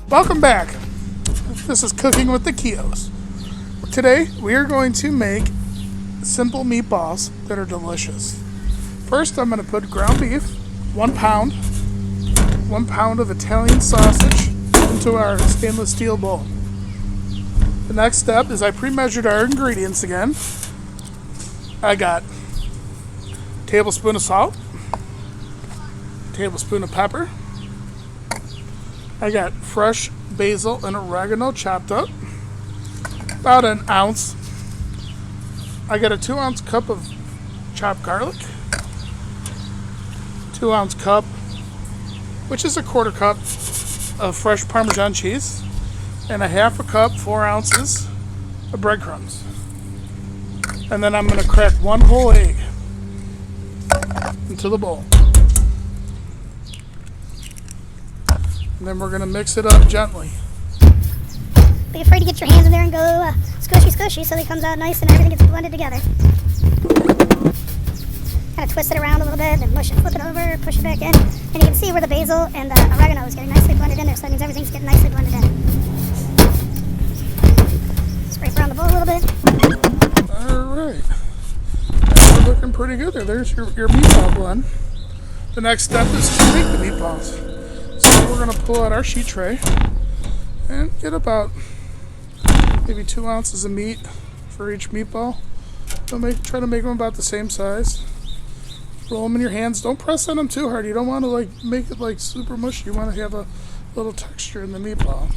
Welcome back. This is Cooking with the Keoughs. Today we are going to make simple meatballs that are delicious. First I'm going to put ground beef, 1 pound of Italian sausage into our stainless steel bowl. The next step is I pre-measured our ingredients again. I got a tablespoon of salt, a tablespoon of pepper. I got fresh basil and oregano chopped up, about an ounce. I got a 2-ounce cup of chopped garlic, 2-ounce cup, which is a 1/4 cup of fresh Parmesan cheese, and a 1/2 cup, 4 ounces of breadcrumbs. And then I'm going to crack 1 whole egg into the bowl. And then we're going to mix it up gently. Be afraid to get your hands in there and go squishy squishy so it comes out nice and everything gets blended together. Kind of twist it around a little bit and flip it over, push it back in. And you can see where the basil and the oregano is getting nicely blended in there, so that means everything's getting nicely blended in. Scrape around the bowl a little bit. Alright. That's looking pretty good there. There's your meatball blend. The next step is to make the meatballs. So we're going to pull out our sheet tray and get about maybe 2 ounces of meat for each meatball. Try to make them about the same size. Roll them in your hands. Don't press on them too hard. You don't want to make it super mushy. You want to have a little texture in the meatball.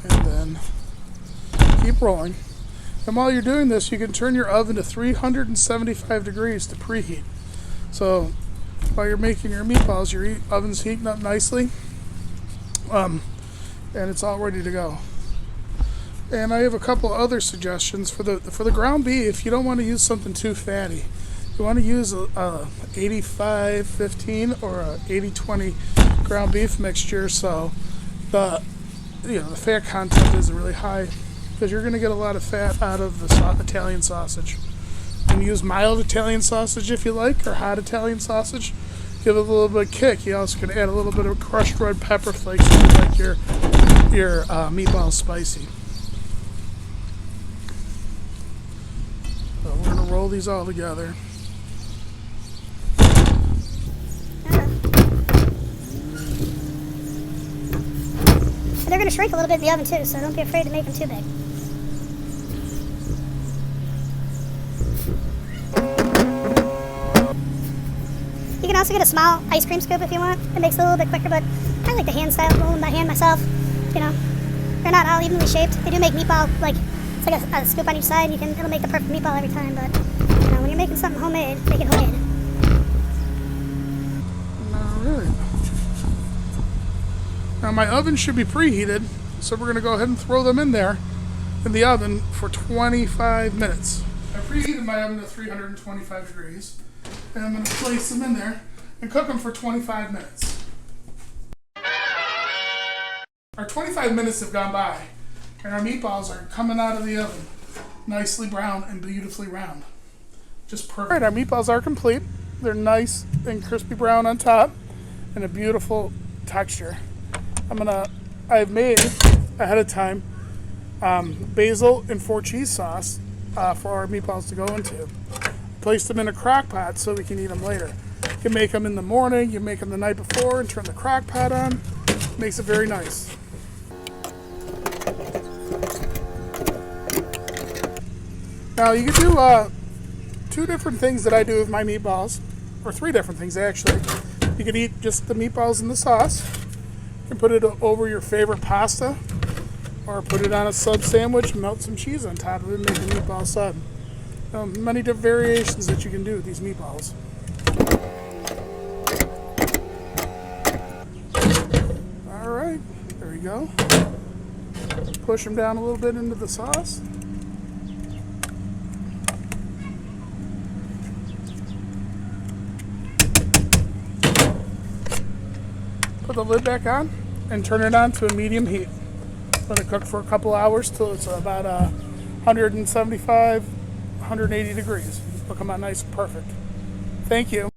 And then keep rolling. And while you're doing this, you can turn your oven to 375 degrees to preheat. So while you're making your meatballs, your oven's heating up nicely, and it's all ready to go. And I have a couple other suggestions for the ground beef. You don't want to use something too fatty. You want to use a 85-15 or a 80-20 ground beef mixture, so the fat content isn't really high, because you're going to get a lot of fat out of the Italian sausage. You can use mild Italian sausage if you like, or hot Italian sausage. Give it a little bit of kick. You also can add a little bit of crushed red pepper flakes if you like your meatballs spicy. So we're going to roll these all together. And they're going to shrink a little bit in the oven too, so don't be afraid to make them too big. You can also get a small ice cream scoop if you want. It makes it a little bit quicker, but I like the hand style, rolling by hand myself. They're not all evenly shaped. They do make meatball, it's like a scoop on each side. It'll make the perfect meatball every time, but when you're making something homemade, make it homemade. Alright. Now my oven should be preheated, so we're going to go ahead and throw them in there in the oven for 25 minutes. I preheated my oven to 325 degrees. And I'm going to place them in there and cook them for 25 minutes. Our 25 minutes have gone by, and our meatballs are coming out of the oven nicely brown and beautifully round. Just perfect. All right, our meatballs are complete. They're nice and crispy brown on top and a beautiful texture. I've made ahead of time basil and 4 cheese sauce for our meatballs to go into. Place them in a crock pot so we can eat them later. You can make them in the morning, you make them the night before and turn the crock pot on. Makes it very nice. Now you can do 2 different things that I do with my meatballs, or 3 different things actually. You can eat just the meatballs in the sauce. You can put it over your favorite pasta, or put it on a sub sandwich, melt some cheese on top of it and make a meatball sub. Many different variations that you can do with these meatballs. Alright, there you go. Push them down a little bit into the sauce. Put the lid back on and turn it on to a medium heat. Let it cook for a couple hours till it's about 175, 180 degrees. It'll come out nice and perfect. Thank you.